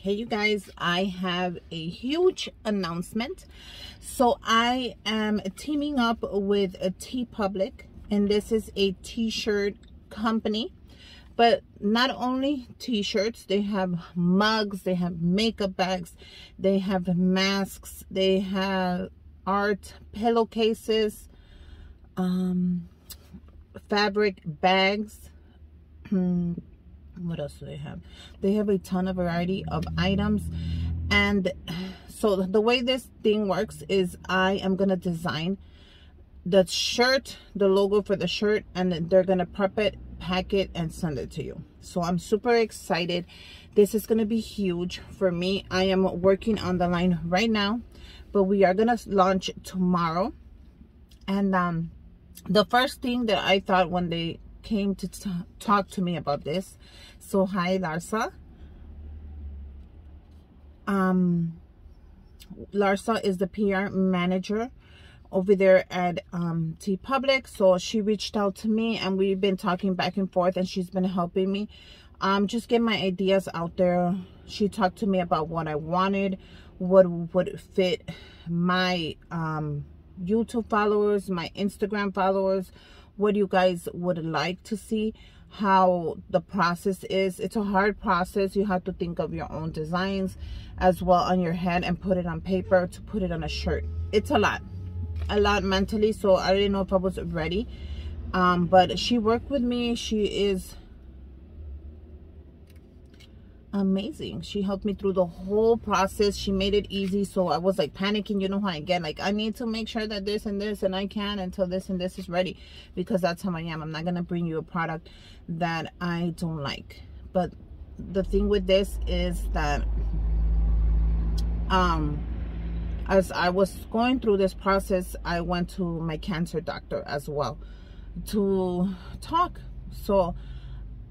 Hey you guys, I have a huge announcement. So I am teaming up with a Teepublic, and this is a t-shirt company. But not only t-shirts, they have mugs, they have makeup bags, they have masks, they have art pillowcases, fabric bags. What else do they have? They have a ton of variety of items. And so the way this thing works is I am gonna design the shirt, the logo for the shirt, and they're gonna prep it, pack it, and send it to you. So I'm super excited. This is gonna be huge for me. I am working on the line right now, but we are gonna launch tomorrow. And the first thing that I thought when they came to talk to me about this, so hi Larsa. Larsa is the PR manager over there at Teepublic. So she reached out to me and we've been talking back and forth, and she's been helping me just get my ideas out there. She talked to me about what I wanted, what would fit my YouTube followers, my Instagram followers, what you guys would like to see, how the process is. It's a hard process. You have to think of your own designs as well on your head and put it on paper to put it on a shirt. It's a lot mentally, so I didn't know if I was ready. But she worked with me. She is amazing. She helped me through the whole process. She made it easy. So I was like panicking, you know how I get, like I need to make sure that this and this, and I can until this and this is ready, because that's how I am. I'm not gonna bring you a product that I don't like. But the thing with this is that as I was going through this process, I went to my cancer doctor as well to talk. So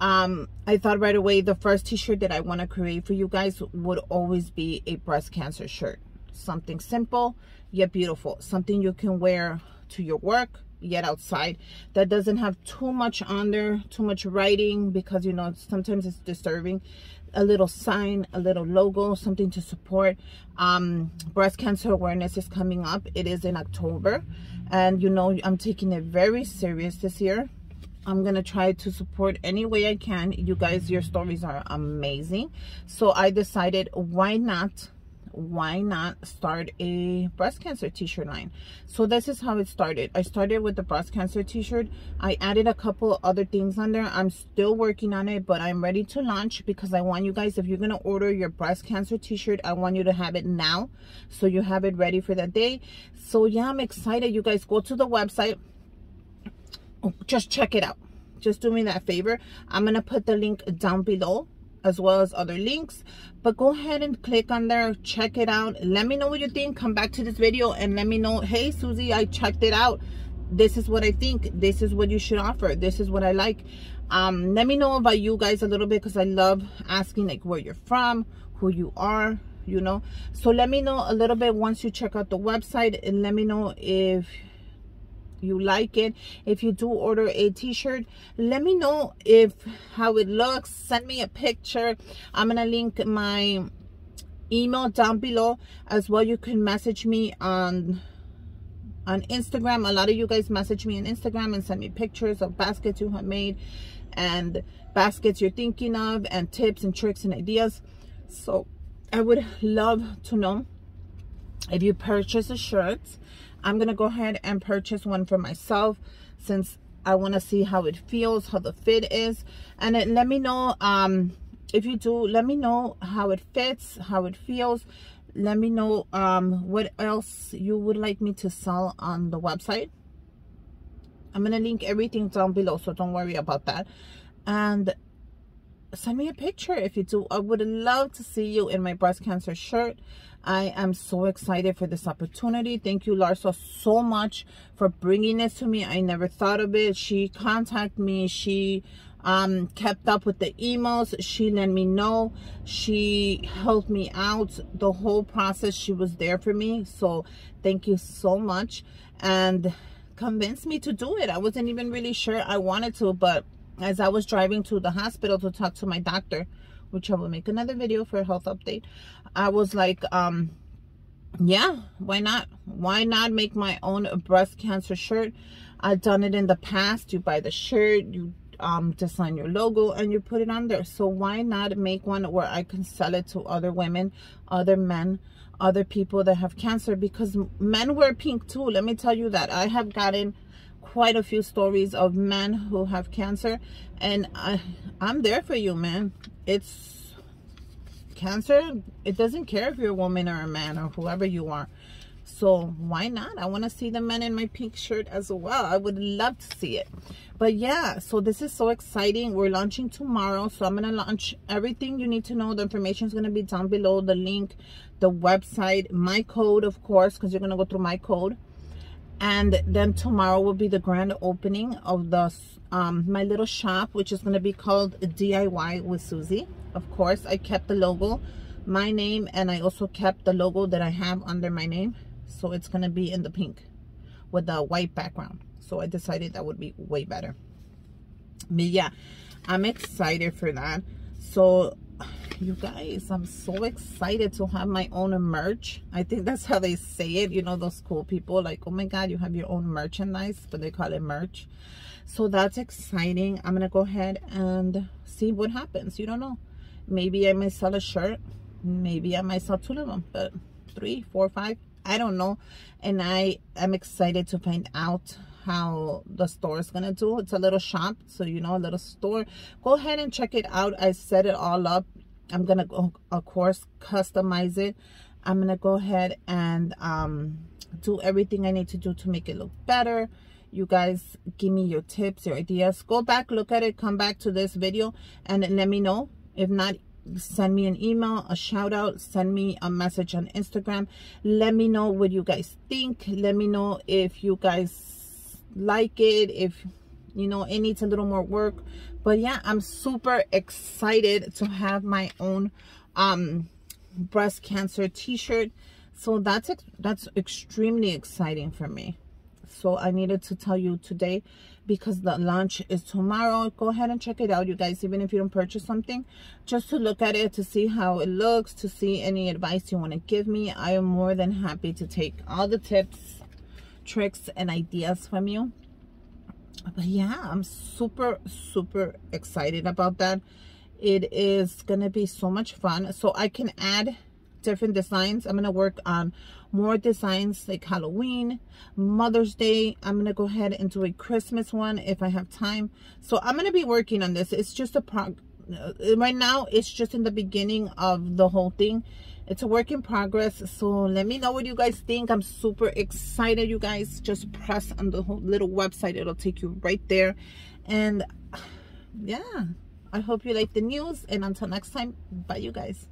I thought right away the first t-shirt that I want to create for you guys would always be a breast cancer shirt. Something simple yet beautiful, something you can wear to your work yet outside, that doesn't have too much on there, too much writing, because you know sometimes it's disturbing. A little sign, a little logo, something to support. Breast cancer awareness is coming up. It is in October, and you know I'm taking it very serious this year. I'm gonna try to support any way I can. You guys, your stories are amazing. So I decided, why not start a breast cancer t-shirt line? So this is how it started. I started with the breast cancer t-shirt. I added a couple other things on there. I'm still working on it, but I'm ready to launch, because I want you guys, if you're gonna order your breast cancer t-shirt, I want you to have it now, so you have it ready for that day. So yeah, I'm excited. You guys go to the website, just check it out. Just do me that favor. I'm gonna put the link down below, as well as other links, but go ahead and click on there, check it out. Let me know what you think. Come back to this video and let me know, hey Susie, I checked it out, this is what I think, this is what you should offer, this is what I like. Let me know about you guys a little bit, because I love asking like where you're from, who you are, you know. So let me know a little bit once you check out the website, and let me know if you like it. If you do order a t-shirt, let me know how it looks. Send me a picture. I'm gonna link my email down below as well. You can message me on Instagram. A lot of you guys message me on Instagram and send me pictures of baskets you have made and baskets you're thinking of, and tips and tricks and ideas. So I would love to know if you purchase a shirt. I'm gonna go ahead and purchase one for myself, since I want to see how it feels, how the fit is. And then let me know, if you do, let me know how it fits, how it feels. Let me know what else you would like me to sell on the website. I'm gonna link everything down below, so don't worry about that. And send me a picture if you do. I would love to see you in my breast cancer shirt. I am so excited for this opportunity. Thank you, Larsa, so much for bringing this to me. I never thought of it. She contacted me. She kept up with the emails. She let me know. She helped me out the whole process. She was there for me. So thank you so much, and convinced me to do it. I wasn't even really sure I wanted to, but as I was driving to the hospital to talk to my doctor, which I will make another video for a health update. I was like, yeah, why not make my own breast cancer shirt. I've done it in the past. You buy the shirt, you design your logo, and you put it on there. So why not make one where I can sell it to other women, other men, other people that have cancer? Because men wear pink too. Let me tell you that I have gotten quite a few stories of men who have cancer, and I'm there for you, man. It's cancer, it doesn't care if you're a woman or a man or whoever you are. So why not? I want to see the men in my pink shirt as well. I would love to see it. But yeah, so this is so exciting. We're launching tomorrow, so I'm going to launch everything you need to know. The information is going to be down below, the link, the website, my code, of course, because you're going to go through my code. And then tomorrow will be the grand opening of the my little shop, which is going to be called DIY with Susie. Of course, I kept the logo, my name, and I also kept the logo that I have under my name. So it's going to be in the pink with the white background. So I decided that would be way better. But yeah, I'm excited for that. So you guys, I'm so excited to have my own merch. I think that's how they say it. You know, those cool people like, oh my God, you have your own merchandise, but they call it merch. So that's exciting. I'm gonna go ahead and see what happens. You don't know, maybe I might sell a shirt, maybe I might sell 2 of them, but 3, 4, 5, I don't know. And I am excited to find out how the store is gonna do. It's a little shop, so you know, a little store. Go ahead and check it out. I set it all up. I'm gonna go, of course, customize it. I'm gonna go ahead and do everything I need to do to make it look better. You guys give me your tips, your ideas. Go back, look at it, come back to this video and let me know. If not, send me an email, a shout out, send me a message on Instagram. Let me know what you guys think. Let me know if you guys like it, if you know it needs a little more work. But yeah, I'm super excited to have my own breast cancer t-shirt. So that's extremely exciting for me. So I needed to tell you today because the launch is tomorrow. Go ahead and check it out, you guys, even if you don't purchase something, just to look at it, to see how it looks, to see any advice you want to give me. I am more than happy to take all the tips, tricks, and ideas from you. But yeah, I'm super excited about that. It is gonna be so much fun. So I can add different designs. I'm gonna work on more designs like Halloween, Mother's Day. I'm gonna go ahead and do a Christmas one if I have time. So I'm gonna be working on this. It's just right now it's just in the beginning of the whole thing. It's a work in progress. So let me know what you guys think. I'm super excited, you guys. Just press on the whole little website, it'll take you right there. And yeah, I hope you like the news, and until next time, bye you guys.